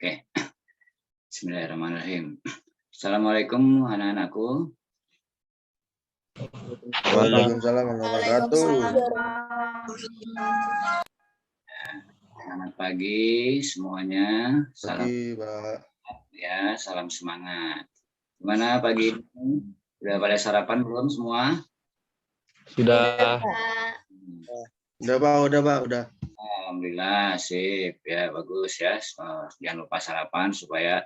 Oke, Bismillahirrahmanirrahim. Assalamualaikum anak-anakku. Waalaikumsalam warahmatullahi wabarakatuh. Selamat pagi semuanya. Salam Pagi, Pak. ya, salam semangat. Gimana pagi ini? Udah pada sarapan belum semua? Sudah. Udah, Pak, udah. Alhamdulillah, sip ya, bagus ya. Jangan lupa sarapan supaya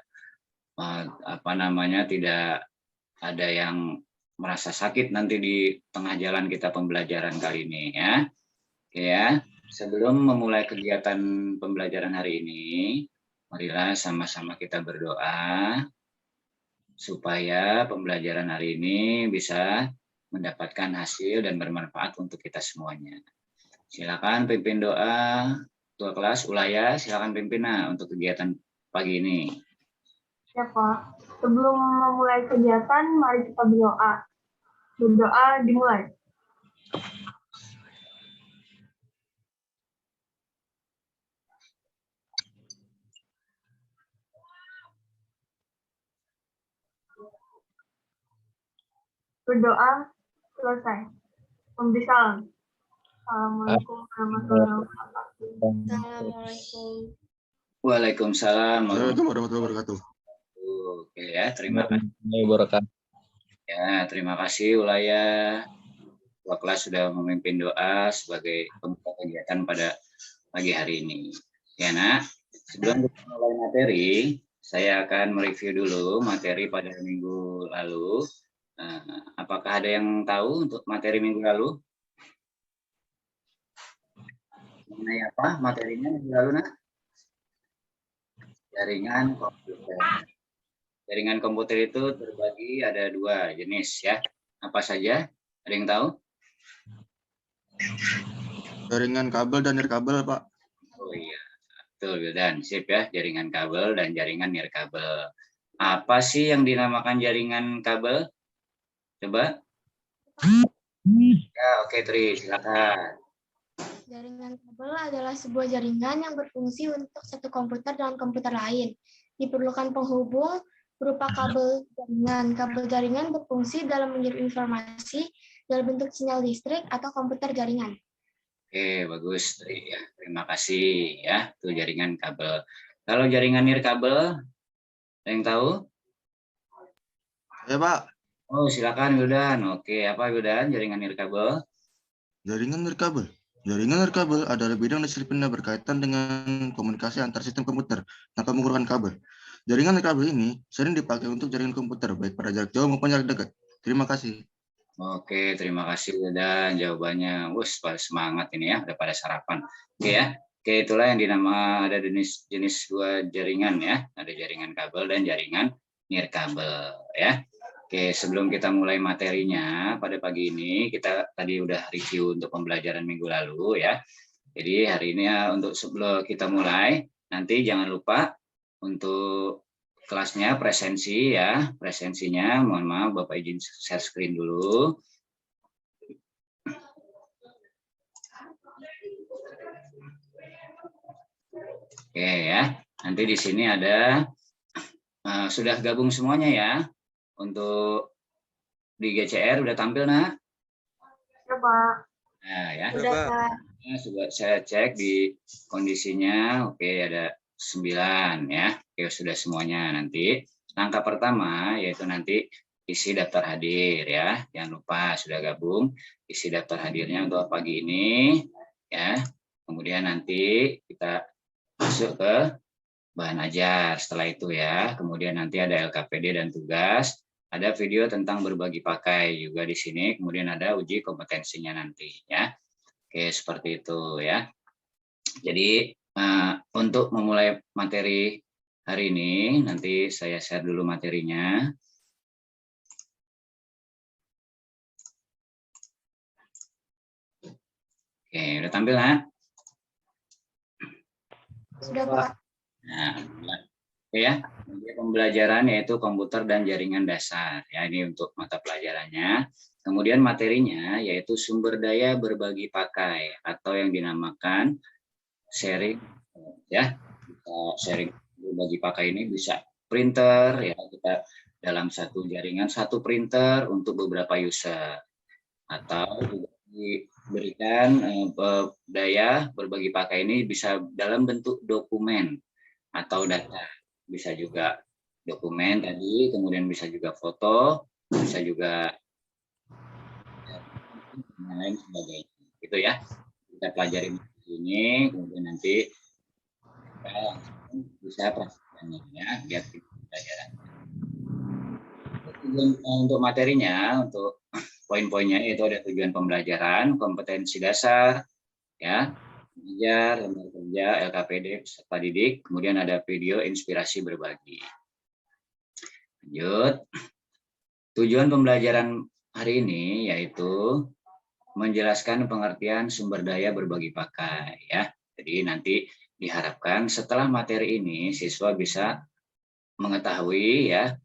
tidak ada yang merasa sakit nanti di tengah jalan kita pembelajaran kali ini ya. Oke ya. Sebelum memulai kegiatan pembelajaran hari ini, marilah sama-sama kita berdoa supaya pembelajaran hari ini bisa mendapatkan hasil dan bermanfaat untuk kita semuanya. Silakan pimpin doa. Ketua kelas Ulaya, silakan pimpin untuk kegiatan pagi ini. Ya Pak, sebelum memulai kegiatan, mari kita berdoa. Berdoa dimulai. Berdoa selesai. Memberi salam. Assalamualaikum warahmatullahi wabarakatuh. Assalamualaikum. Waalaikumsalam warahmatullahi wabarakatuh. Oke ya, terima kasih. Ya, terima kasih Ulaya. Ketua kelas sudah memimpin doa sebagai pembuka kegiatan pada pagi hari ini. Ya nak, sebelum kita mulai materi, saya akan mereview dulu materi pada minggu lalu. Apakah ada yang tahu untuk materi minggu lalu? Mengenai apa materinya minggu lalu nak? Jaringan komputer. Jaringan komputer itu terbagi ada 2 jenis ya. Apa saja? Ada yang tahu? Jaringan kabel dan nirkabel, Pak. Oh iya, betul dan sip ya, jaringan kabel dan jaringan nirkabel. Apa sih yang dinamakan jaringan kabel? Coba. Ya, oke Tri, silakan. Jaringan kabel adalah sebuah jaringan yang berfungsi untuk satu komputer dengan komputer lain. Diperlukan penghubung berupa kabel jaringan. Kabel jaringan berfungsi dalam mengirim informasi dalam bentuk sinyal listrik atau komputer jaringan. Oke, bagus Tri ya. Terima kasih ya. Itu jaringan kabel. Kalau jaringan nirkabel, ada yang tahu? Ya, Pak. Oh, silakan Wildan. Oke, apa Wildan jaringan nirkabel? Jaringan nirkabel adalah bidang disiplin berkaitan dengan komunikasi antar sistem komputer tanpa menggunakan kabel. Jaringan nirkabel ini sering dipakai untuk jaringan komputer, baik pada jarak jauh maupun jarak dekat. Terima kasih. Oke, terima kasih Wildan jawabannya. Wus, pada semangat ini ya, udah pada sarapan. Oke ya. Oke, itulah yang ada jenis 2 jaringan ya. Ada jaringan kabel dan jaringan nirkabel ya. Oke, sebelum kita mulai materinya pada pagi ini, kita tadi udah review untuk pembelajaran minggu lalu ya. Jadi hari ini ya, untuk sebelum kita mulai, nanti jangan lupa untuk kelasnya presensi ya. Presensinya, mohon maaf Bapak izin share screen dulu. Oke ya, nanti di sini ada, sudah gabung semuanya ya. Untuk di GCR udah tampil nak? Ya Pak. Nah ya. Sudah, Pak. Sudah saya cek di kondisinya, oke ada 9 ya. Oke sudah semuanya. Nanti langkah pertama yaitu nanti isi daftar hadir ya. Jangan lupa sudah gabung isi daftar hadirnya untuk pagi ini ya. Kemudian nanti kita masuk ke bahan ajar setelah itu ya. Kemudian nanti ada LKPD dan tugas. Ada video tentang berbagi pakai juga di sini, kemudian ada uji kompetensinya nanti ya. Oke, seperti itu ya. Jadi untuk memulai materi hari ini, nanti saya share dulu materinya. Oke, udah tampil nak? Sudah, Pak. Nah, oke ya. Pembelajaran yaitu komputer dan jaringan dasar ya, ini untuk mata pelajarannya. Kemudian materinya yaitu sumber daya berbagi pakai atau yang dinamakan sharing ya. Sharing berbagi pakai ini bisa printer, ya, kita dalam satu jaringan satu printer untuk beberapa user, atau juga diberikan daya berbagi pakai ini bisa dalam bentuk dokumen atau data, bisa juga dokumen tadi, kemudian bisa juga foto, bisa juga yang lain sebagainya, gitu ya. Kita pelajari ini, kemudian nanti kita langsung bisa praktekkannya ya, biar kita pelajaran. Untuk materinya, untuk poin-poinnya itu ada tujuan pembelajaran, kompetensi dasar, ya, mengajar, lembaga kerja, LKPD, peserta didik, kemudian ada video inspirasi berbagi. Lanjut, tujuan pembelajaran hari ini yaitu menjelaskan pengertian sumber daya berbagi pakai, ya. Jadi nanti diharapkan setelah materi ini siswa bisa mengetahui, ya,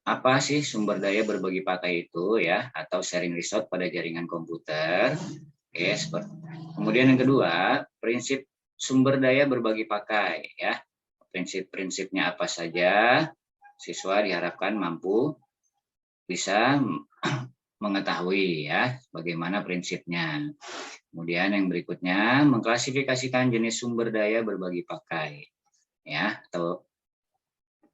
apa sih sumber daya berbagi pakai itu, ya, atau sharing resource pada jaringan komputer. Oke, seperti. Kemudian yang kedua, prinsip sumber daya berbagi pakai, ya. Prinsip-prinsipnya apa saja, siswa diharapkan mampu bisa mengetahui, ya, bagaimana prinsipnya. Kemudian yang berikutnya, mengklasifikasikan jenis sumber daya berbagi pakai, ya, atau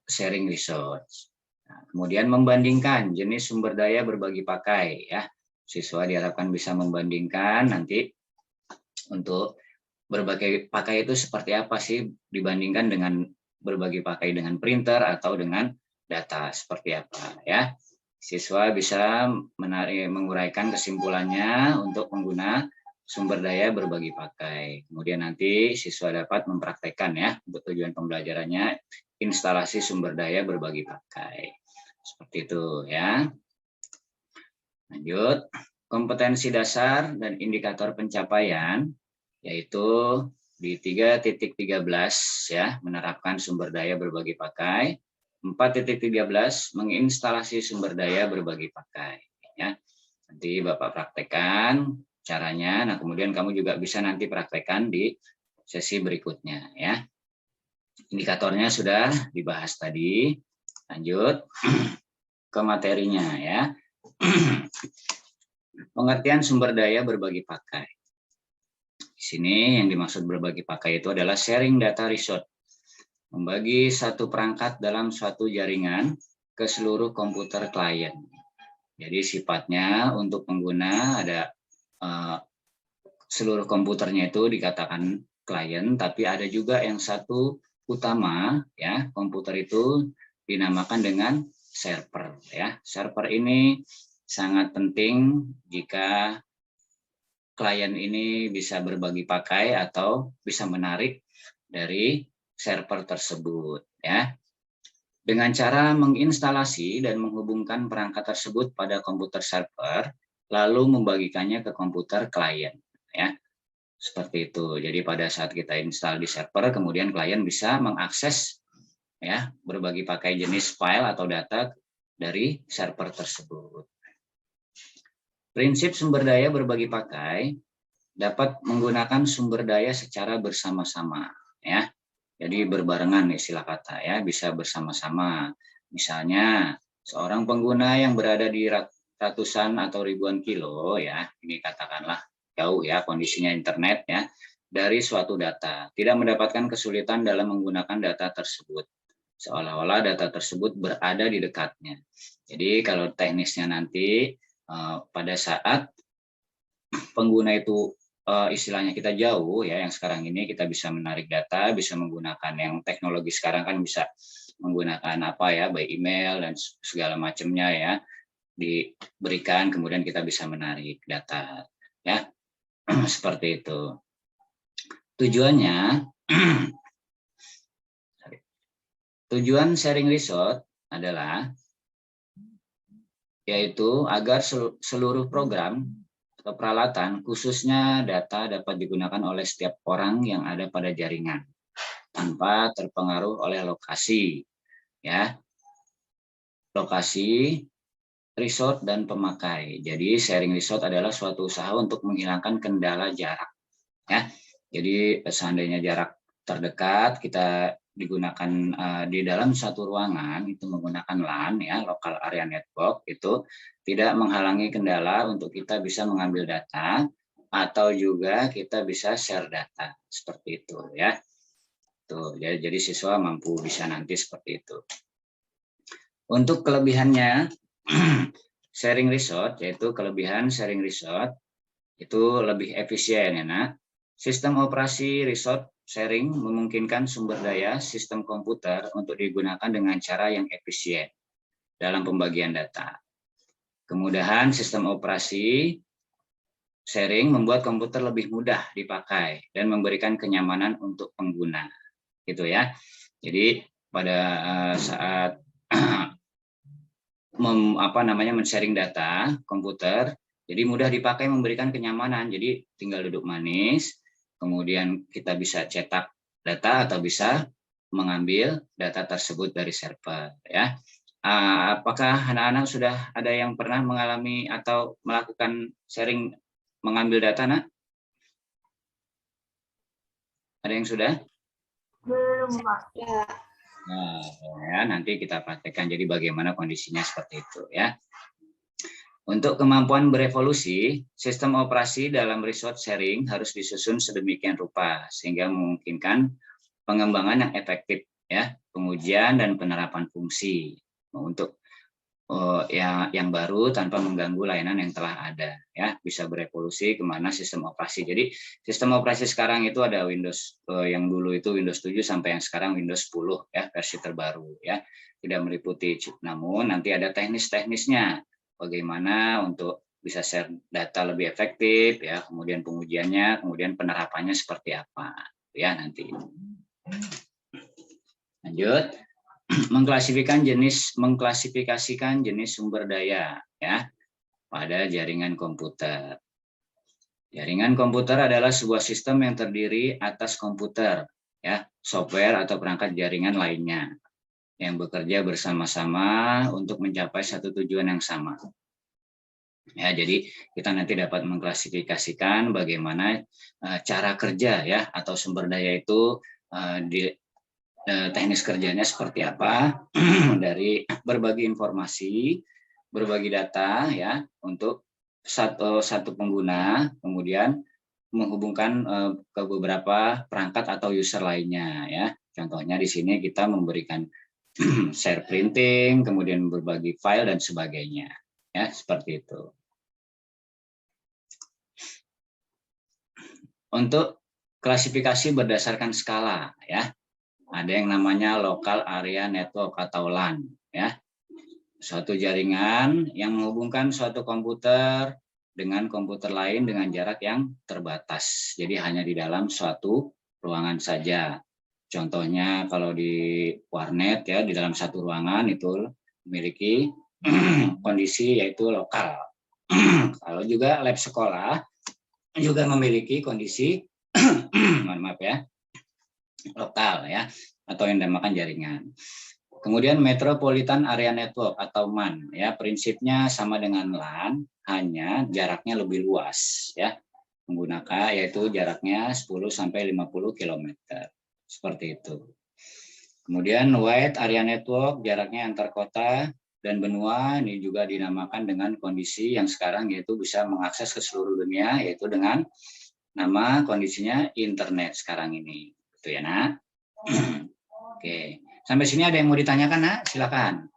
sharing resource. Nah, kemudian membandingkan jenis sumber daya berbagi pakai, ya. Siswa diharapkan bisa membandingkan nanti untuk berbagi pakai itu seperti apa sih dibandingkan dengan berbagi pakai dengan printer atau dengan data seperti apa, ya. Siswa bisa menguraikan kesimpulannya untuk pengguna sumber daya berbagi pakai. Kemudian nanti siswa dapat mempraktekkan, ya, untuk tujuan pembelajarannya instalasi sumber daya berbagi pakai. Seperti itu, ya. Lanjut, kompetensi dasar dan indikator pencapaian, yaitu di 3.13, ya, menerapkan sumber daya berbagi pakai. 4.13 menginstalasi sumber daya berbagi pakai, ya. Nanti Bapak praktekkan caranya. Nah, kemudian kamu juga bisa nanti praktekkan di sesi berikutnya, ya. Indikatornya sudah dibahas tadi. Lanjut ke materinya, ya. Pengertian sumber daya berbagi pakai. Di sini yang dimaksud berbagi pakai itu adalah sharing data resource. Membagi satu perangkat dalam suatu jaringan ke seluruh komputer klien. Jadi sifatnya untuk pengguna ada seluruh komputernya itu dikatakan klien, tapi ada juga yang satu utama, ya, komputer itu dinamakan dengan server, ya. Server ini sangat penting jika klien ini bisa berbagi pakai atau bisa menarik dari server tersebut, ya. Dengan cara menginstalasi dan menghubungkan perangkat tersebut pada komputer server, lalu membagikannya ke komputer klien, ya. Seperti itu. Jadi pada saat kita install di server, kemudian klien bisa mengakses, ya, berbagi pakai jenis file atau data dari server tersebut. Prinsip sumber daya berbagi pakai dapat menggunakan sumber daya secara bersama-sama, ya. Jadi berbarengan istilah kata, ya, bisa bersama-sama. Misalnya seorang pengguna yang berada di ratusan atau ribuan kilo, ya, ini katakanlah jauh, ya, kondisinya internet, ya, dari suatu data, tidak mendapatkan kesulitan dalam menggunakan data tersebut, seolah-olah data tersebut berada di dekatnya. Jadi kalau teknisnya nanti pada saat pengguna itu istilahnya kita jauh, ya, yang sekarang ini kita bisa menarik data, bisa menggunakan yang teknologi sekarang kan bisa menggunakan apa, ya, by email dan segala macamnya, ya, diberikan, kemudian kita bisa menarik data, ya. Seperti itu. Tujuannya, tujuan sharing resource adalah yaitu agar seluruh program atau peralatan, khususnya data, dapat digunakan oleh setiap orang yang ada pada jaringan tanpa terpengaruh oleh lokasi, ya, lokasi, resource, dan pemakai. Jadi sharing resource adalah suatu usaha untuk menghilangkan kendala jarak, ya. Jadi seandainya jarak terdekat, kita digunakan di dalam satu ruangan itu menggunakan LAN ya, local area network, itu tidak menghalangi kendala untuk kita bisa mengambil data atau juga kita bisa share data seperti itu ya. Tuh, jadi siswa mampu bisa nanti seperti itu. Untuk kelebihannya sharing resource, yaitu kelebihan sharing resource itu lebih efisien ya nak. Sistem operasi resource sharing memungkinkan sumber daya sistem komputer untuk digunakan dengan cara yang efisien dalam pembagian data. Kemudahan sistem operasi sharing membuat komputer lebih mudah dipakai dan memberikan kenyamanan untuk pengguna, gitu ya. Jadi pada saat men-sharing data komputer, jadi mudah dipakai, memberikan kenyamanan. Jadi tinggal duduk manis, kemudian kita bisa cetak data atau bisa mengambil data tersebut dari server ya. Apakah anak-anak sudah ada yang pernah mengalami atau melakukan sharing mengambil data, nak? Ada yang sudah? Belum, Pak. Nah, ya, nanti kita praktekkan jadi bagaimana kondisinya seperti itu ya. Untuk kemampuan berevolusi, sistem operasi dalam resource sharing harus disusun sedemikian rupa sehingga memungkinkan pengembangan yang efektif ya, pengujian dan penerapan fungsi untuk yang baru tanpa mengganggu layanan yang telah ada ya, bisa berevolusi kemana sistem operasi. Jadi sistem operasi sekarang itu ada Windows yang dulu itu Windows 7 sampai yang sekarang Windows 10 ya, versi terbaru ya, tidak meliputi chip, namun nanti ada teknis-teknisnya bagaimana untuk bisa share data lebih efektif ya, kemudian pengujiannya, kemudian penerapannya seperti apa ya nanti. Lanjut. Mengklasifikasikan jenis sumber daya ya pada jaringan komputer. Jaringan komputer adalah sebuah sistem yang terdiri atas komputer ya, software atau perangkat jaringan lainnya yang bekerja bersama-sama untuk mencapai satu tujuan yang sama. Ya, jadi kita nanti dapat mengklasifikasikan bagaimana cara kerja ya atau sumber daya itu di teknis kerjanya seperti apa dari berbagi informasi, berbagi data ya untuk satu pengguna, kemudian menghubungkan ke beberapa perangkat atau user lainnya ya. Contohnya di sini kita memberikan share printing, kemudian berbagi file dan sebagainya ya, seperti itu. Untuk klasifikasi berdasarkan skala ya. Ada yang namanya local area network atau LAN ya. Suatu jaringan yang menghubungkan suatu komputer dengan komputer lain dengan jarak yang terbatas. Jadi hanya di dalam suatu ruangan saja. Contohnya kalau di warnet ya, di dalam satu ruangan itu memiliki kondisi yaitu lokal. Kalau juga lab sekolah juga memiliki kondisi mohon maaf ya, lokal ya, atau yang dinamakan jaringan. Kemudian Metropolitan Area Network atau MAN ya, prinsipnya sama dengan LAN, hanya jaraknya lebih luas ya, menggunakan yaitu jaraknya 10 sampai 50 km. Seperti itu. Kemudian Wide Area Network, jaraknya antar kota dan benua, ini juga dinamakan dengan kondisi yang sekarang yaitu bisa mengakses ke seluruh dunia, yaitu dengan nama kondisinya internet sekarang ini. Itu ya, Nak. Oke. Sampai sini ada yang mau ditanyakan, Nak? Silakan.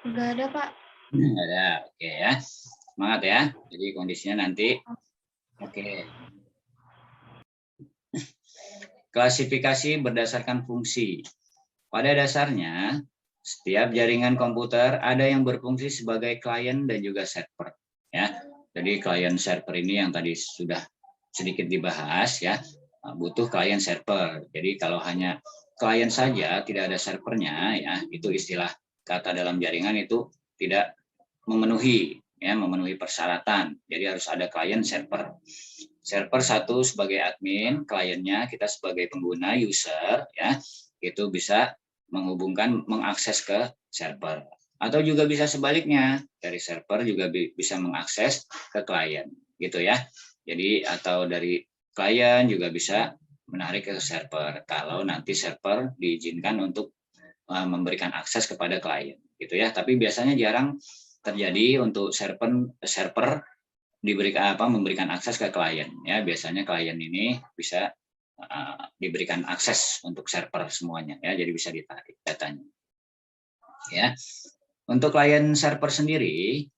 Enggak ada, Pak. Enggak ada. Oke ya. Semangat ya. Jadi kondisinya nanti. Oke. Klasifikasi berdasarkan fungsi. Pada dasarnya, setiap jaringan komputer ada yang berfungsi sebagai klien dan juga server. Ya. Jadi klien server ini yang tadi sudah sedikit dibahas ya, butuh klien server. Jadi kalau hanya klien saja tidak ada servernya ya, itu istilah kata dalam jaringan itu tidak memenuhi ya, memenuhi persyaratan. Jadi harus ada klien server. Server satu sebagai admin, kliennya kita sebagai pengguna user ya, itu bisa menghubungkan mengakses ke server. Atau juga bisa sebaliknya, dari server juga bisa mengakses ke klien gitu ya. Jadi atau dari klien juga bisa menarik ke server kalau nanti server diizinkan untuk memberikan akses kepada klien gitu ya. Tapi biasanya jarang terjadi untuk server memberikan akses ke klien ya. Biasanya klien ini bisa diberikan akses untuk server semuanya ya, jadi bisa ditarik datanya ya. Untuk klien server sendiri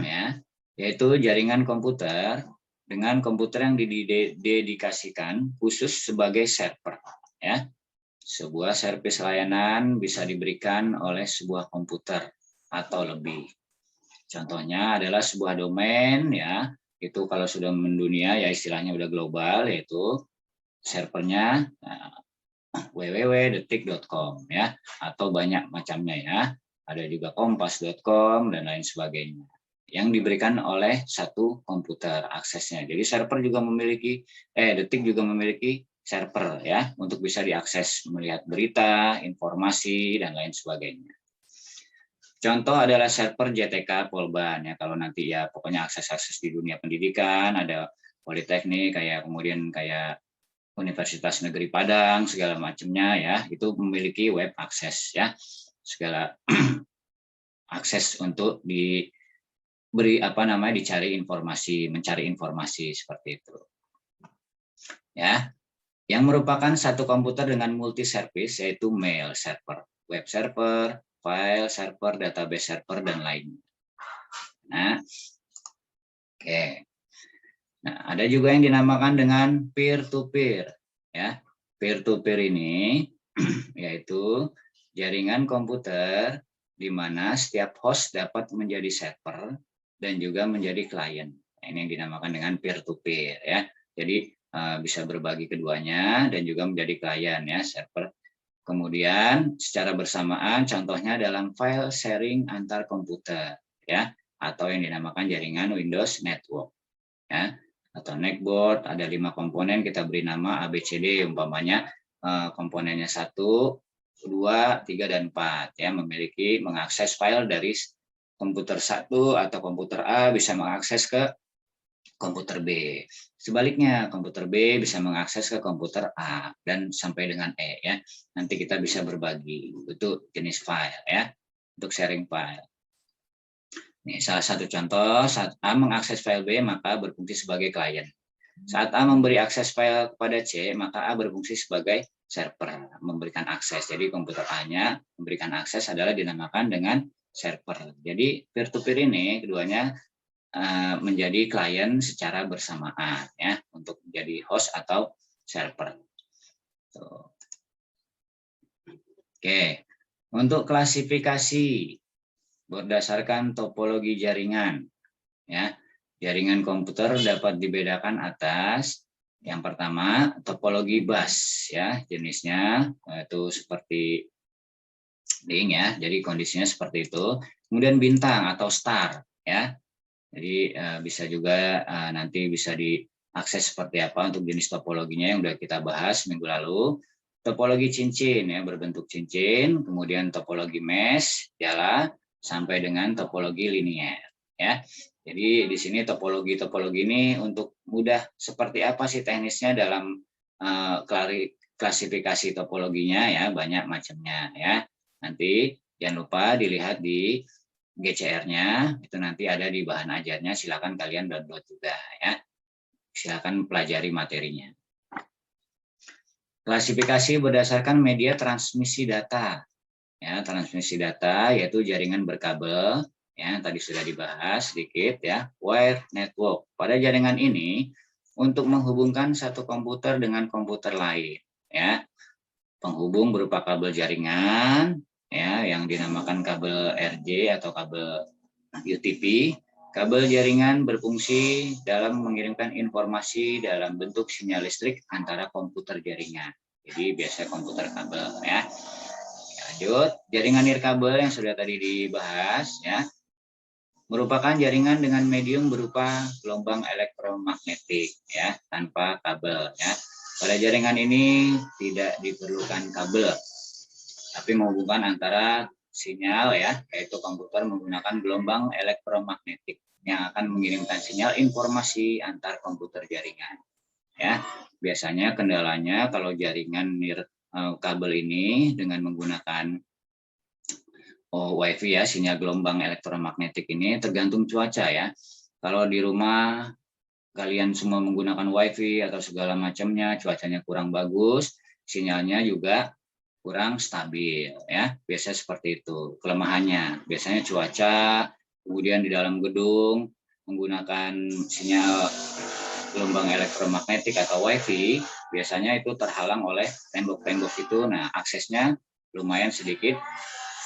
ya, yaitu jaringan komputer dengan komputer yang didedikasikan khusus sebagai server ya. Sebuah servis layanan bisa diberikan oleh sebuah komputer atau lebih. Contohnya adalah sebuah domain ya, itu kalau sudah mendunia ya istilahnya udah global, yaitu servernya www.detik.com ya, atau banyak macamnya ya. Ada juga kompas.com dan lain sebagainya yang diberikan oleh satu komputer aksesnya. Jadi server juga memiliki Detik juga memiliki server ya untuk bisa diakses melihat berita, informasi dan lain sebagainya. Contoh adalah server JTK Polban ya, kalau nanti ya pokoknya akses-akses di dunia pendidikan, ada Politeknik kemudian kayak Universitas Negeri Padang segala macamnya ya, itu memiliki web akses ya, segala akses untuk mencari informasi seperti itu ya. Yang merupakan satu komputer dengan multi service, yaitu mail server, web server, file server, database server dan lainnya. Nah, oke. Nah, ada juga yang dinamakan dengan peer to peer ya. Peer to peer ini yaitu jaringan komputer di mana setiap host dapat menjadi server dan juga menjadi klien. Nah, ini yang dinamakan dengan peer to peer ya. Jadi bisa berbagi keduanya dan juga menjadi klien ya, server. Kemudian secara bersamaan contohnya dalam file sharing antar komputer ya, atau yang dinamakan jaringan Windows Network ya, atau netboard. Ada 5 komponen, kita beri nama ABCD umpamanya, komponennya 1, 2, 3 dan 4 ya, mengakses file dari komputer 1 atau komputer A bisa mengakses ke komputer B. Sebaliknya, komputer B bisa mengakses ke komputer A dan sampai dengan E ya. Nanti kita bisa berbagi itu jenis file ya, untuk sharing file. Ini salah satu contoh, saat A mengakses file B maka berfungsi sebagai klien. Saat A memberi akses file kepada C, maka A berfungsi sebagai server, memberikan akses. Jadi komputer A-nya memberikan akses adalah dinamakan dengan server. Jadi peer-to-peer ini keduanya menjadi klien secara bersamaan ya, untuk menjadi host atau server. Tuh. Oke, untuk klasifikasi berdasarkan topologi jaringan ya. Jaringan komputer dapat dibedakan atas yang pertama topologi bus ya, jenisnya itu seperti ring ya. Jadi kondisinya seperti itu. Kemudian bintang atau star ya. Jadi bisa juga nanti bisa diakses seperti apa untuk jenis topologinya yang sudah kita bahas minggu lalu. Topologi cincin ya, berbentuk cincin, kemudian topologi mesh, jala, sampai dengan topologi linier ya. Jadi di sini topologi ini untuk mudah seperti apa sih teknisnya dalam klasifikasi topologinya ya, banyak macamnya ya. Nanti jangan lupa dilihat di GCR-nya, itu nanti ada di bahan ajarnya, silakan kalian download juga ya. Silakan pelajari materinya. Klasifikasi berdasarkan media transmisi data. Ya, transmisi data yaitu jaringan berkabel ya, tadi sudah dibahas sedikit ya, wire network. Pada jaringan ini untuk menghubungkan satu komputer dengan komputer lain ya. Penghubung berupa kabel jaringan ya, yang dinamakan kabel RJ atau kabel UTP. Kabel jaringan berfungsi dalam mengirimkan informasi dalam bentuk sinyal listrik antara komputer jaringan. Jadi biasa komputer kabel ya. Lanjut, jaringan nirkabel yang sudah tadi dibahas ya, merupakan jaringan dengan medium berupa gelombang elektromagnetik ya, tanpa kabel ya. Pada jaringan ini tidak diperlukan kabel, tapi menghubungkan antara sinyal ya, yaitu komputer menggunakan gelombang elektromagnetik yang akan mengirimkan sinyal informasi antar komputer jaringan. ya. Biasanya kendalanya kalau jaringan kabel ini dengan menggunakan WiFi ya, sinyal gelombang elektromagnetik ini tergantung cuaca ya. Kalau di rumah kalian semua menggunakan WiFi atau segala macamnya, cuacanya kurang bagus, sinyalnya juga kurang stabil ya. Biasanya seperti itu kelemahannya. Biasanya cuaca, kemudian di dalam gedung menggunakan sinyal gelombang elektromagnetik atau WiFi, biasanya itu terhalang oleh tembok-tembok itu. Nah, aksesnya lumayan sedikit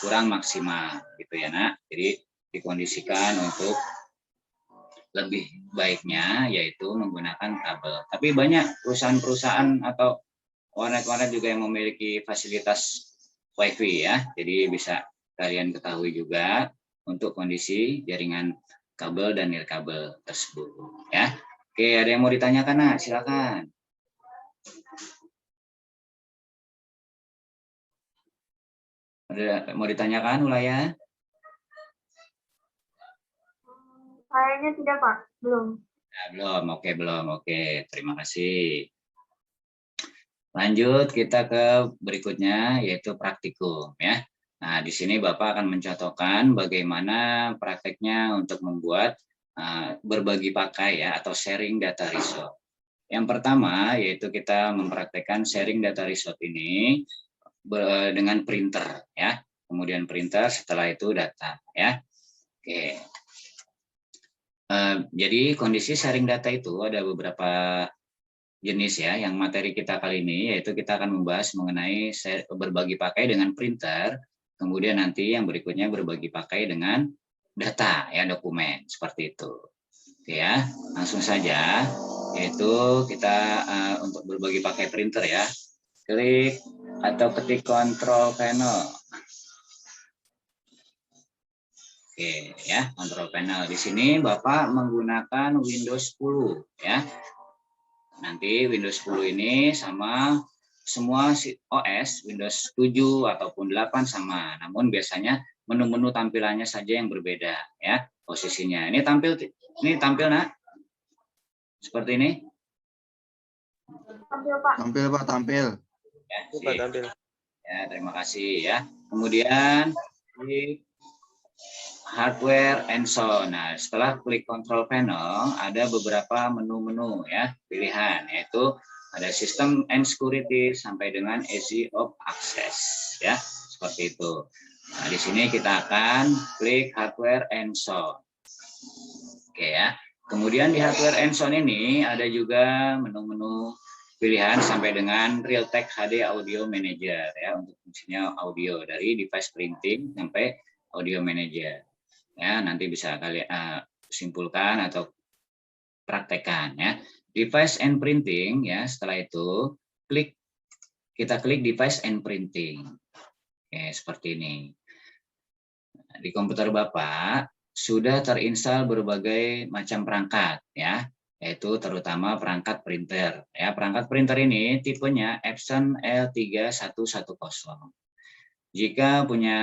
kurang maksimal gitu ya nak. Jadi dikondisikan untuk lebih baiknya yaitu menggunakan kabel. Tapi banyak perusahaan-perusahaan atau warnet-warnet juga yang memiliki fasilitas WiFi ya. Jadi bisa kalian ketahui juga untuk kondisi jaringan kabel dan nirkabel tersebut ya. Oke, ada yang mau ditanyakan nak? Silakan. Ada mau ditanyakan Ulaya? Kayaknya tidak, Pak. Belum. Nah, belum. Oke, terima kasih. Lanjut kita ke berikutnya yaitu praktikum ya. Nah, di sini Bapak akan mencontohkan bagaimana prakteknya untuk membuat berbagi pakai ya atau sharing data resource. Yang pertama yaitu kita mempraktekkan sharing data resource ini dengan printer ya. Kemudian printer, setelah itu data ya. Oke. Jadi kondisi sharing data itu ada beberapa jenis ya. Yang materi kita kali ini yaitu kita akan membahas mengenai berbagi pakai dengan printer, kemudian nanti yang berikutnya berbagi pakai dengan data ya, dokumen seperti itu. Oke ya, langsung saja yaitu kita untuk berbagi pakai printer ya. Klik atau ketik control panel. Oke ya, control panel. Di sini Bapak menggunakan Windows 10 ya. Nanti Windows 10 ini sama semua OS Windows 7 ataupun 8 sama. Namun biasanya menu-menu tampilannya saja yang berbeda ya, posisinya. Ini tampil nak? Seperti ini? Tampil, Pak. Tampil. Ya, ya, terima kasih ya. Kemudian di hardware and sound. Nah, setelah klik control panel ada beberapa menu-menu ya, pilihan yaitu ada system and security sampai dengan easy of access ya, seperti itu. Nah, di sini kita akan klik hardware and sound. Oke ya. Kemudian di hardware and sound ini ada juga menu-menu pilihan sampai dengan Realtek HD Audio Manager ya, untuk fungsinya audio dari device printing sampai audio manager. Ya, nanti bisa kalian simpulkan atau praktekkan ya. Device and printing ya, setelah itu kita klik device and printing. Oke, seperti ini. Di komputer Bapak sudah terinstall berbagai macam perangkat ya, yaitu terutama perangkat printer ya. Perangkat printer ini tipenya Epson L3110. Jika punya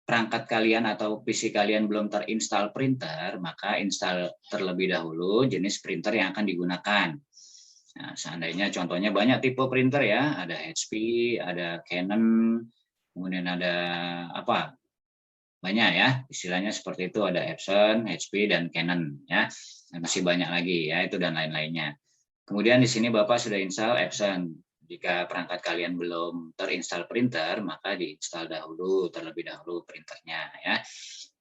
perangkat kalian atau PC kalian belum terinstall printer, maka install terlebih dahulu jenis printer yang akan digunakan. Nah, seandainya contohnya banyak tipe printer ya, ada HP, ada Canon, kemudian ada apa? Banyak ya, istilahnya seperti itu, ada Epson, HP dan Canon ya. Dan masih banyak lagi ya, itu dan lain-lainnya. Kemudian di sini Bapak sudah install Epson. Jika perangkat kalian belum terinstall printer, maka diinstal terlebih dahulu printernya ya.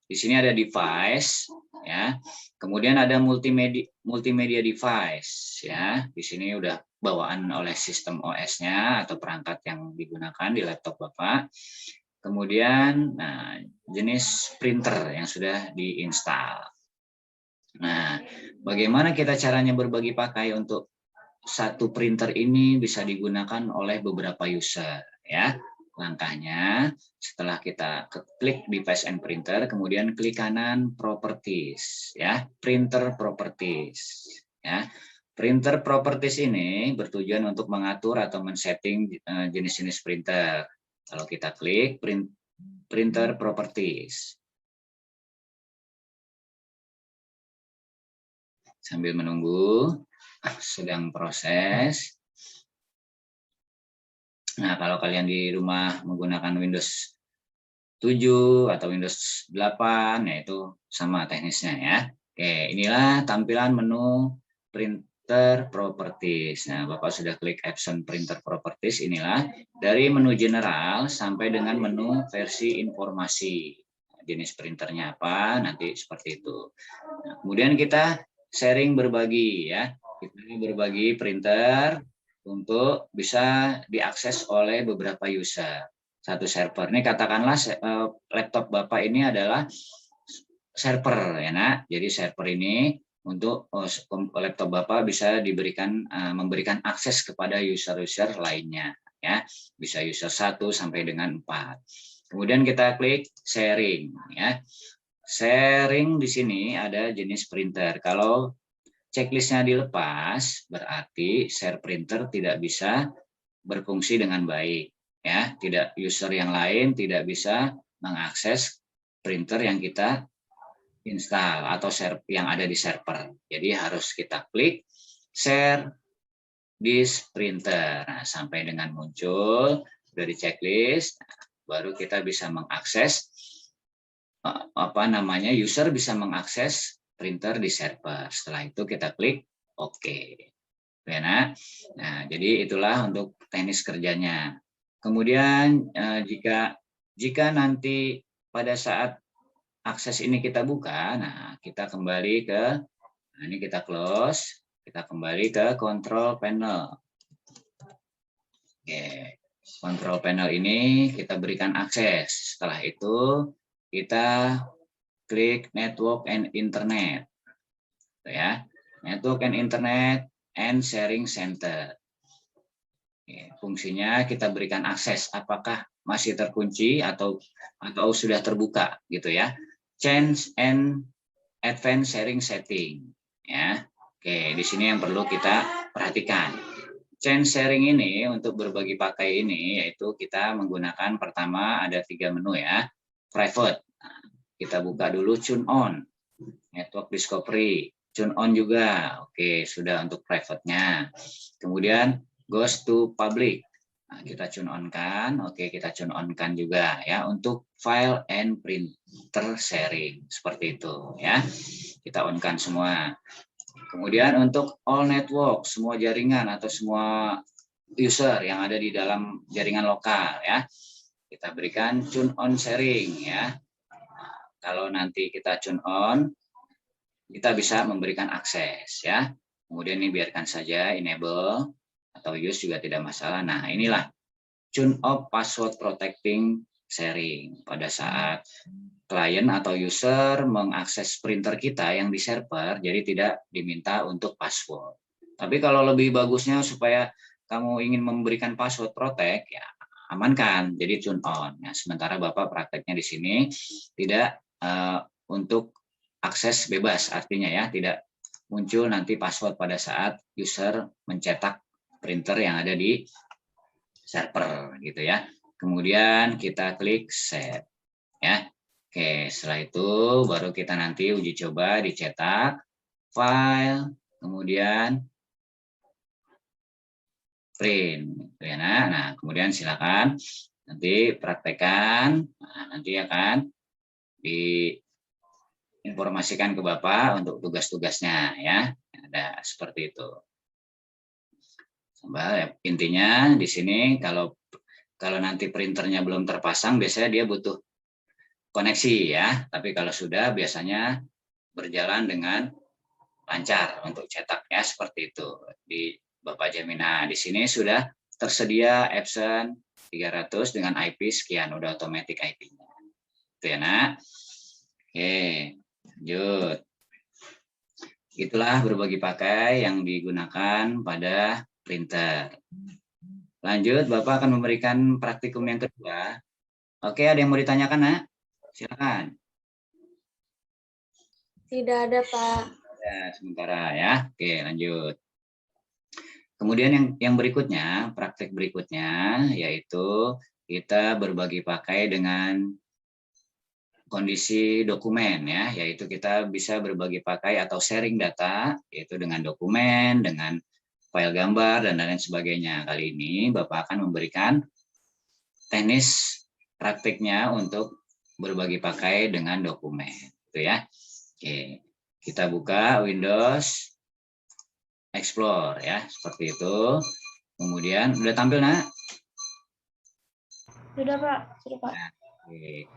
Di sini ada device ya. Kemudian ada multimedia device ya. Di sini udah bawaan oleh sistem OS-nya atau perangkat yang digunakan di laptop Bapak. Kemudian jenis printer yang sudah diinstal. Nah, bagaimana kita caranya berbagi pakai untuk satu printer ini bisa digunakan oleh beberapa user ya. Langkahnya setelah kita klik device and printer, kemudian klik kanan properties ya, printer properties ya. Printer properties ini bertujuan untuk mengatur atau men-setting jenis-jenis printer. Kalau kita klik printer properties. Sambil menunggu, sedang proses. Nah, kalau kalian di rumah menggunakan Windows 7 atau Windows 8, yaitu sama teknisnya ya. Oke, inilah tampilan menu printer properties. Nah, Bapak sudah klik option printer properties, inilah dari menu general sampai dengan menu versi informasi. Jenis printernya apa, nanti seperti itu. Nah, kemudian kita sharing berbagi ya. Kita berbagi printer untuk bisa diakses oleh beberapa user. Satu server. Ini katakanlah laptop Bapak ini adalah server ya Nak. Jadi server ini untuk laptop Bapak bisa memberikan akses kepada user-user lainnya ya. Bisa user 1 sampai dengan 4. Kemudian kita klik sharing ya. Sharing di sini ada jenis printer. Kalau checklistnya dilepas, berarti share printer tidak bisa berfungsi dengan baik. Ya, tidak user yang lain tidak bisa mengakses printer yang kita install atau yang ada di server. Jadi harus kita klik share this printer. Nah, sampai dengan muncul dari checklist, baru kita bisa mengakses user bisa mengakses printer di server. Setelah itu kita klik OK. Ya, nah, jadi itulah untuk teknis kerjanya. Kemudian jika nanti pada saat akses ini kita buka, nah kita kembali ke, ini kita close, kita kembali ke control panel. Oke, control panel ini kita berikan akses. Setelah itu kita klik network and internet. Ya, network and internet and sharing center. Fungsinya kita berikan akses apakah masih terkunci atau sudah terbuka gitu ya. Change and advanced sharing setting ya. Oke, di sini yang perlu kita perhatikan. Change sharing ini untuk berbagi pakai ini yaitu kita menggunakan pertama ada 3 menu ya. Private. Nah, kita buka dulu tune on. Network discovery. Tune on juga. Oke, sudah untuk private-nya. Kemudian goes to public. Nah, kita tune on kan. Oke, kita tune on kan juga ya untuk file and printer sharing seperti itu ya. Kita on kan semua. Kemudian untuk all network, semua jaringan atau semua user yang ada di dalam jaringan lokal ya. Kita berikan tune on sharing ya. Nah, kalau nanti kita tune on, kita bisa memberikan akses ya. Kemudian ini biarkan saja enable atau use juga tidak masalah. Nah, inilah tune off password protecting sharing. Pada saat klien atau user mengakses printer kita yang di server, jadi tidak diminta untuk password. Tapi kalau lebih bagusnya supaya kamu ingin memberikan password protect, ya amankan, jadi tune on. Nah, sementara Bapak prakteknya di sini tidak untuk akses bebas, artinya ya tidak muncul nanti password pada saat user mencetak printer yang ada di server gitu ya. Kemudian kita klik save ya. Oke, setelah itu baru kita nanti uji coba dicetak file, kemudian print ya. Nah, kemudian silakan nanti praktekkan. Nah, nanti akan diinformasikan ke Bapak untuk tugas-tugasnya ya. Ada seperti itu. Intinya di sini kalau nanti printernya belum terpasang, biasanya dia butuh koneksi ya. Tapi kalau sudah biasanya berjalan dengan lancar untuk cetaknya seperti itu di Bapak Jamina. Di sini sudah tersedia Epson 300 dengan IP sekian, udah otomatis IP-nya. Itu ya Nak. Oke, lanjut. Itulah berbagi pakai yang digunakan pada printer. Lanjut, Bapak akan memberikan praktikum yang kedua. Oke, ada yang mau ditanyakan, Nak? Silakan. Tidak ada, Pak. Ya, sementara ya. Oke, lanjut. Kemudian yang berikutnya, praktik berikutnya, yaitu kita berbagi pakai dengan kondisi dokumen ya, yaitu kita bisa berbagi pakai atau sharing data, yaitu dengan dokumen, dengan file gambar dan lain sebagainya. Kali ini Bapak akan memberikan teknis praktiknya untuk berbagi pakai dengan dokumen, gitu ya. Oke, kita buka Windows Explore ya, seperti itu. Kemudian udah tampil nak? Sudah Pak, sudah Pak. Oke.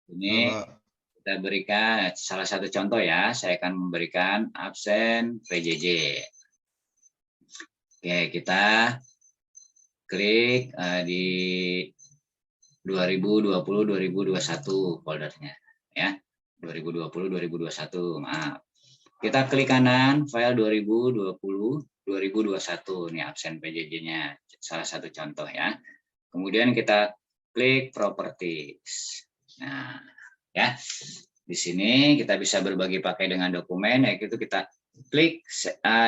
Ini kita berikan salah satu contoh ya. Saya akan memberikan absen PJJ. Oke, kita klik di 2020-2021 foldernya ya. 2020-2021. Maaf. Kita klik kanan file 2020-2021 ini absen PJJ-nya. Salah satu contoh ya. Kemudian kita klik properties. Nah, ya. Di sini kita bisa berbagi pakai dengan dokumen, yaitu kita klik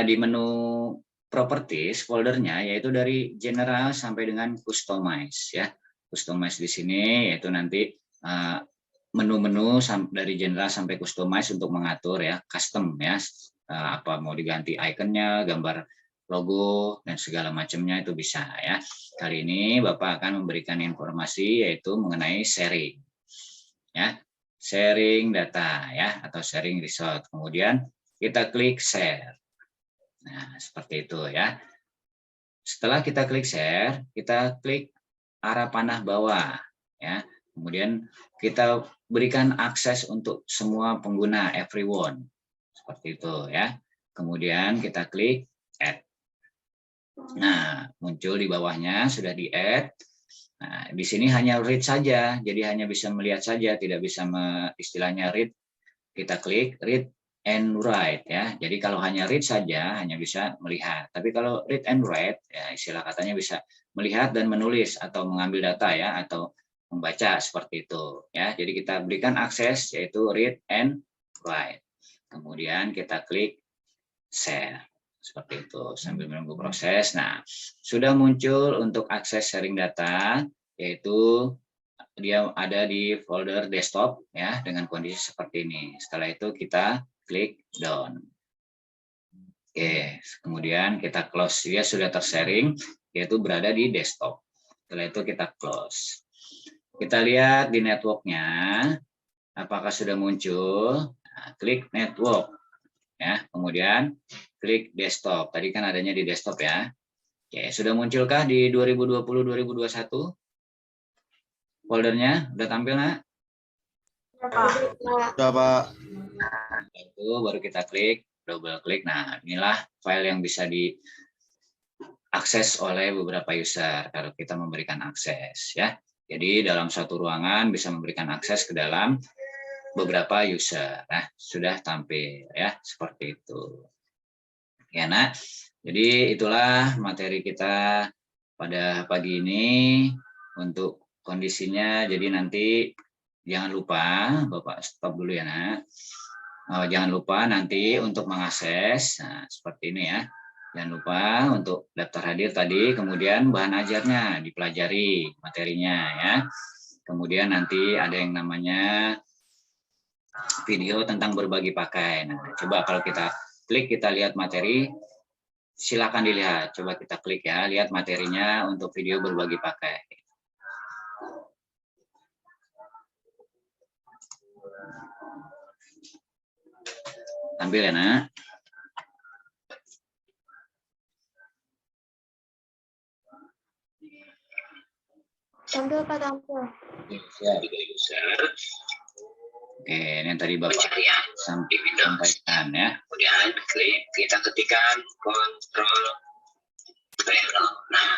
di menu properties foldernya, yaitu dari general sampai dengan customize ya. Customize di sini yaitu nanti menu-menu dari general sampai customize untuk mengatur ya, custom ya, apa mau diganti ikonnya, gambar logo dan segala macamnya itu bisa ya. Kali ini Bapak akan memberikan informasi yaitu mengenai sharing ya, sharing data ya atau sharing result. Kemudian kita klik share. Nah, seperti itu ya. Setelah kita klik share, kita klik arah panah bawah ya. Kemudian kita berikan akses untuk semua pengguna, everyone. Seperti itu ya. Kemudian kita klik add. Nah, muncul di bawahnya sudah di-add. Nah, di sini hanya read saja, jadi hanya bisa melihat saja, tidak bisa istilahnya read. Kita klik read and write ya. Jadi kalau hanya read saja hanya bisa melihat. Tapi kalau read and write ya istilah katanya bisa melihat dan menulis atau mengambil data ya atau membaca seperti itu ya. Jadi kita berikan akses yaitu read and write. Kemudian kita klik share. Seperti itu sambil menunggu proses. Nah, sudah muncul untuk akses sharing data, yaitu dia ada di folder desktop ya dengan kondisi seperti ini. Setelah itu kita klik down. Oke, kemudian kita close. Dia sudah tersharing, yaitu berada di desktop. Setelah itu kita close. Kita lihat di networknya, apakah sudah muncul. Nah, klik network. Ya, kemudian klik desktop. Tadi kan adanya di desktop ya. Oke, sudah munculkah di 2020-2021? Foldernya udah tampil nak? Sudah Pak. Nah, itu baru kita klik, double klik. Nah, inilah file yang bisa diakses oleh beberapa user kalau kita memberikan akses ya. Jadi dalam satu ruangan bisa memberikan akses ke dalam beberapa user. Nah, sudah tampil ya seperti itu. Ya, Nak. Jadi itulah materi kita pada pagi ini untuk kondisinya. Jadi nanti jangan lupa, Bapak stop dulu ya, Nak. Jangan lupa nanti untuk mengakses, nah, seperti ini ya. Jangan lupa untuk daftar hadir tadi, kemudian bahan ajarnya dipelajari materinya ya. Kemudian nanti ada yang namanya video tentang berbagi pakai. Nah, coba kalau kita klik, kita lihat materi, silakan dilihat. Coba kita klik ya, lihat materinya untuk video berbagi pakai. Tampil ya, Nak. Tampil Pak, tampil. Ya, oke, ini yang tadi Bapak sampaikan ya. Kemudian klik, kita ketikkan kontrol panel. Nah,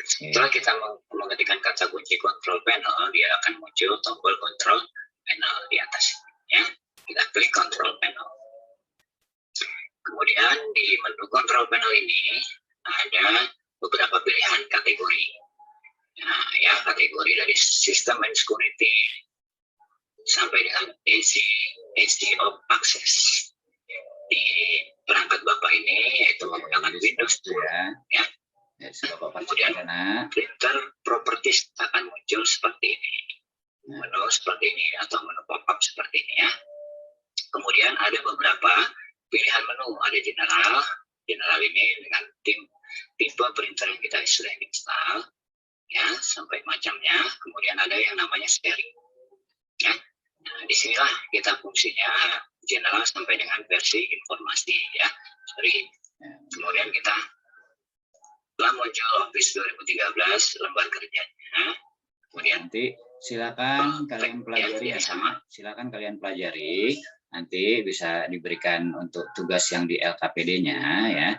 setelah kita mengetikkan kata kunci kontrol panel, dia akan muncul tombol kontrol panel di atas. Ya, kita klik kontrol panel. Kemudian di menu kontrol panel ini ada beberapa pilihan kategori. Nah, ya kategori dari sistem and security sampai dengan AC of access. Di perangkat Bapak ini yaitu menggunakan Windows 2 ya. Ya, Bapak kemudian printer properties akan muncul seperti ini. menu seperti ini atau menu pop-up seperti ini ya. Kemudian ada beberapa pilihan menu, ada general. General ini dengan tipe printer yang kita sudah install, ya, sampai macamnya. Kemudian ada yang namanya sharing, ya. Nah, disinilah kita fungsinya general sampai dengan versi informasi, ya. Kemudian kita telah muncul Office 2013 lembar kerjanya. Kemudian Nanti silakan kalian pelajari ya. Silakan kalian pelajari. Nanti bisa diberikan untuk tugas yang di LKPD-nya ya.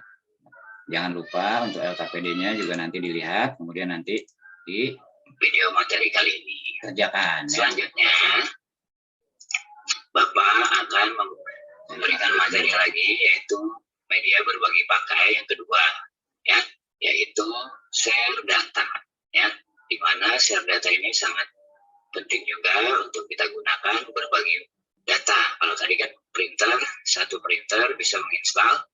Jangan lupa untuk LKPD-nya juga nanti dilihat, kemudian nanti di video materi kali ini kerjakan. Selanjutnya, Bapak akan memberikan materi lagi, yaitu media berbagi pakai yang kedua, ya, yaitu share data, ya, di mana share data ini sangat penting juga untuk kita gunakan berbagi data. Kalau tadi kan printer, satu printer bisa menginstal,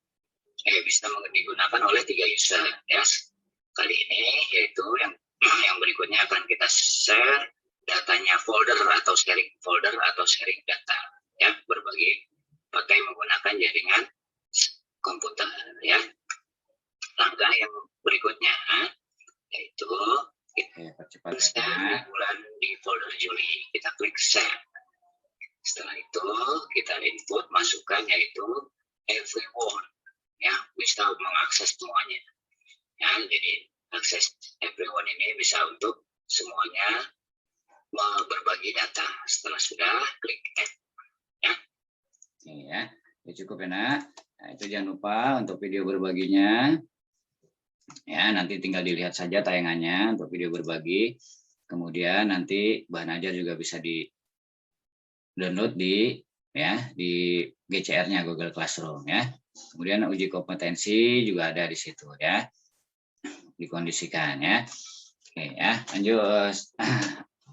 bisa digunakan oleh 3 user, ya. Kali ini yaitu yang berikutnya akan kita share datanya folder atau sharing data, ya, berbagi pakai menggunakan jaringan komputer, ya. Langkah yang berikutnya yaitu kita share di folder Juli, kita klik share. Setelah itu kita input masukkan yaitu everyone, ya, bisa mengakses semuanya, ya. Jadi akses everyone ini bisa untuk semuanya berbagi data. Setelah sudah klik add, ya. Oke, ya, cukup ya nak. Nah, itu jangan lupa untuk video berbaginya, ya, nanti tinggal dilihat saja tayangannya untuk video berbagi. Kemudian nanti bahan ajar juga bisa di download di GCR-nya Google Classroom, ya. Kemudian uji kompetensi juga ada di situ, ya, dikondisikan, ya. Oke, ya, lanjut.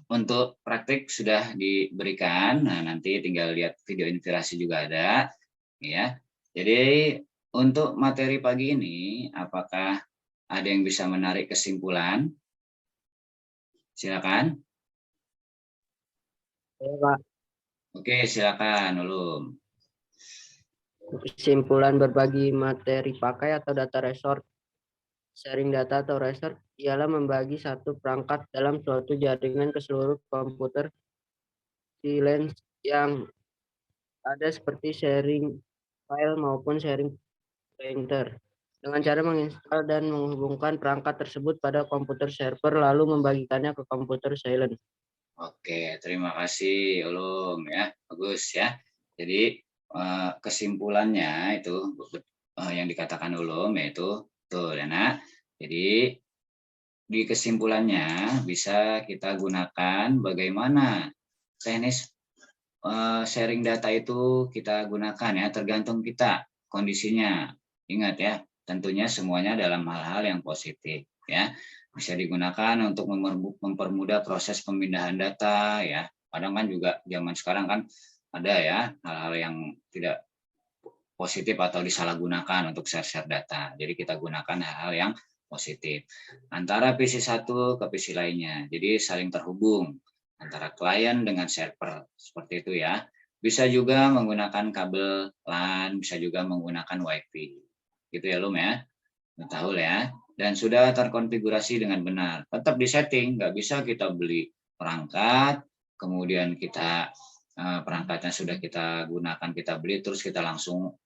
Untuk praktik sudah diberikan, nah nanti tinggal lihat video inspirasi juga ada, ya. Jadi untuk materi pagi ini, apakah ada yang bisa menarik kesimpulan? Silakan. Ya, Pak. Oke, silakan, Ulum. Kesimpulan berbagi materi pakai atau data resource, sharing data atau resource ialah membagi satu perangkat dalam suatu jaringan ke seluruh komputer freelance yang ada seperti sharing file maupun sharing printer. Dengan cara menginstal dan menghubungkan perangkat tersebut pada komputer server lalu membagikannya ke komputer silent. Oke, terima kasih Ulum, ya, bagus ya. Jadi kesimpulannya itu yang dikatakan Ulum yaitu betul ya nak. Jadi di kesimpulannya bisa kita gunakan bagaimana teknis sharing data itu kita gunakan ya, tergantung kita kondisinya. Ingat ya, tentunya semuanya dalam hal-hal yang positif ya. Bisa digunakan untuk mempermudah proses pemindahan data ya. Kadang kan juga zaman sekarang kan ada ya hal-hal yang tidak positif atau disalahgunakan untuk share data. Jadi kita gunakan hal-hal yang positif antara PC satu ke PC lainnya. Jadi saling terhubung antara klien dengan server seperti itu ya. Bisa juga menggunakan kabel LAN, bisa juga menggunakan WiFi. Gitu ya Lum ya. Tahu ya. Dan sudah terkonfigurasi dengan benar. Tetap di setting, nggak bisa kita beli perangkat, kemudian kita perangkatnya sudah kita gunakan, kita beli, terus kita langsung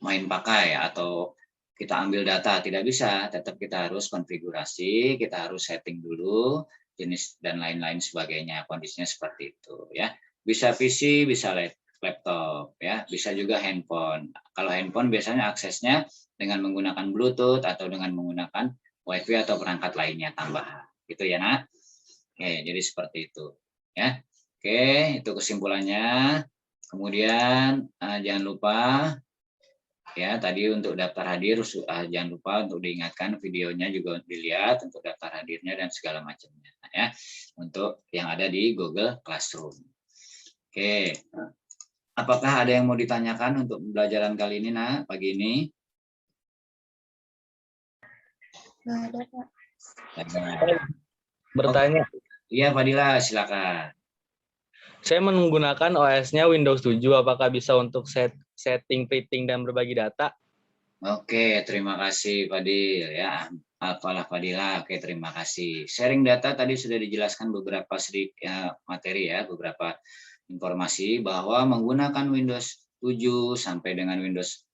main pakai atau kita ambil data. Tidak bisa, tetap kita harus konfigurasi, kita harus setting dulu, jenis dan lain-lain sebagainya. Kondisinya seperti itu ya. Bisa PC, bisa laptop ya, bisa juga handphone. Kalau handphone biasanya aksesnya dengan menggunakan Bluetooth atau dengan menggunakan WiFi atau perangkat lainnya tambahan. Gitu ya, Nak. Oke, jadi seperti itu. Ya. Oke, itu kesimpulannya. Kemudian jangan lupa ya tadi untuk daftar hadir jangan lupa untuk diingatkan videonya juga dilihat untuk daftar hadirnya dan segala macamnya ya. Untuk yang ada di Google Classroom. Oke. Apakah ada yang mau ditanyakan untuk pembelajaran kali ini, Nak, pagi ini? Nggak ada, Pak. Ada. Bertanya. Iya, Fadila, silakan. Saya menggunakan OS-nya Windows 7. Apakah bisa untuk setting, printing, dan berbagi data? Oke, terima kasih Fadil ya. Apalah Fadila. Oke, terima kasih. Sharing data tadi sudah dijelaskan beberapa sedikit materi ya, beberapa informasi bahwa menggunakan Windows 7 sampai dengan Windows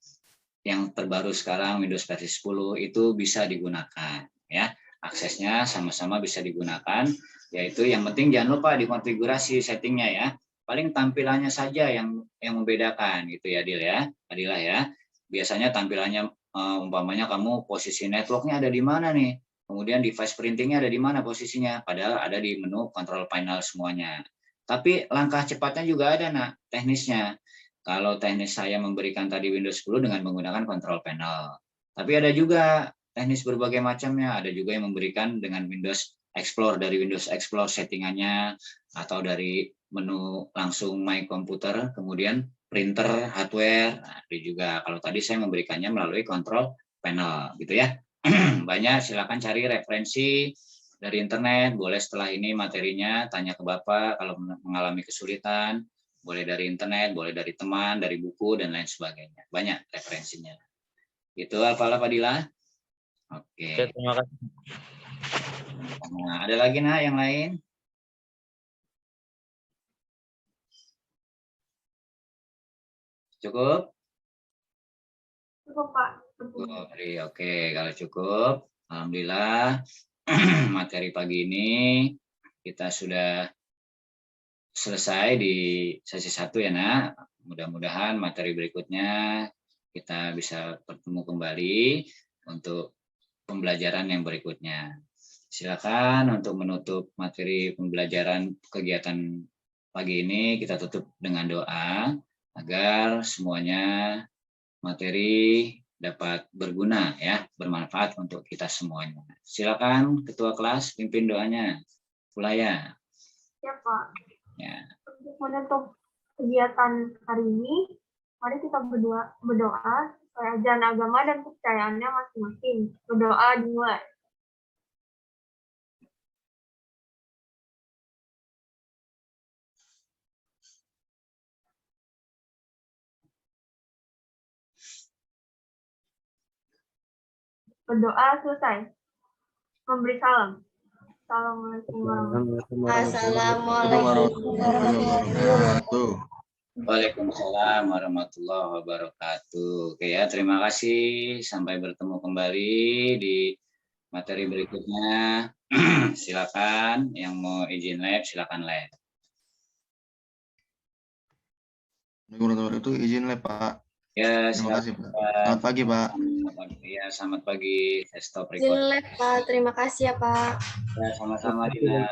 yang terbaru sekarang Windows versi 10 itu bisa digunakan ya. Aksesnya sama-sama bisa digunakan, yaitu yang penting jangan lupa dikonfigurasi settingnya ya. Paling tampilannya saja yang membedakan gitu ya Dil ya, Fadila ya. Biasanya tampilannya umpamanya kamu posisi networknya ada di mana nih, kemudian device printingnya ada di mana posisinya, padahal ada di menu control panel semuanya. Tapi langkah cepatnya juga ada nak, teknisnya. Kalau teknis saya memberikan tadi Windows 10 dengan menggunakan control panel. Tapi ada juga teknis berbagai macamnya, ada juga yang memberikan dengan Windows Explorer, dari Windows Explorer settingannya, atau dari menu langsung My Computer, kemudian printer, hardware, nah, itu juga. Kalau tadi saya memberikannya melalui control panel, gitu ya. Banyak, silakan cari referensi dari internet, boleh setelah ini materinya tanya ke Bapak kalau mengalami kesulitan, boleh dari internet, boleh dari teman, dari buku, dan lain sebagainya. Banyak referensinya. Itu Alfala Fadila. Oke. Terima kasih. Nah, ada lagi nah yang lain? Cukup? Cukup, Pak. Oke, kalau cukup, alhamdulillah materi pagi ini kita sudah selesai di sesi 1 ya nak. Mudah-mudahan materi berikutnya kita bisa bertemu kembali untuk pembelajaran yang berikutnya. Silakan untuk menutup materi pembelajaran kegiatan pagi ini kita tutup dengan doa agar semuanya materi dapat berguna ya, bermanfaat untuk kita semuanya. Silakan Ketua kelas pimpin doanya. Fulaya. Ya, Pak. Ya. Untuk menutup kegiatan hari ini, mari kita berdoa sesuai ajaran agama dan kepercayaannya masing-masing. Berdoa dimulai. Berdoa selesai. Memberi salam. Assalamualaikum Wabarakatuh. Waalaikumsalam warahmatullahi wabarakatuh. Oke ya, terima kasih. Sampai bertemu kembali di materi berikutnya. Silakan yang mau izin live, silakan live. Itu izin live, Pak. Ya, terima kasih, Pak. Selamat pagi, Pak. Ya, selamat pagi. Saya stop record. Izin live, Pak. Terima kasih ya, Pak. Ya, sama-sama, Dina.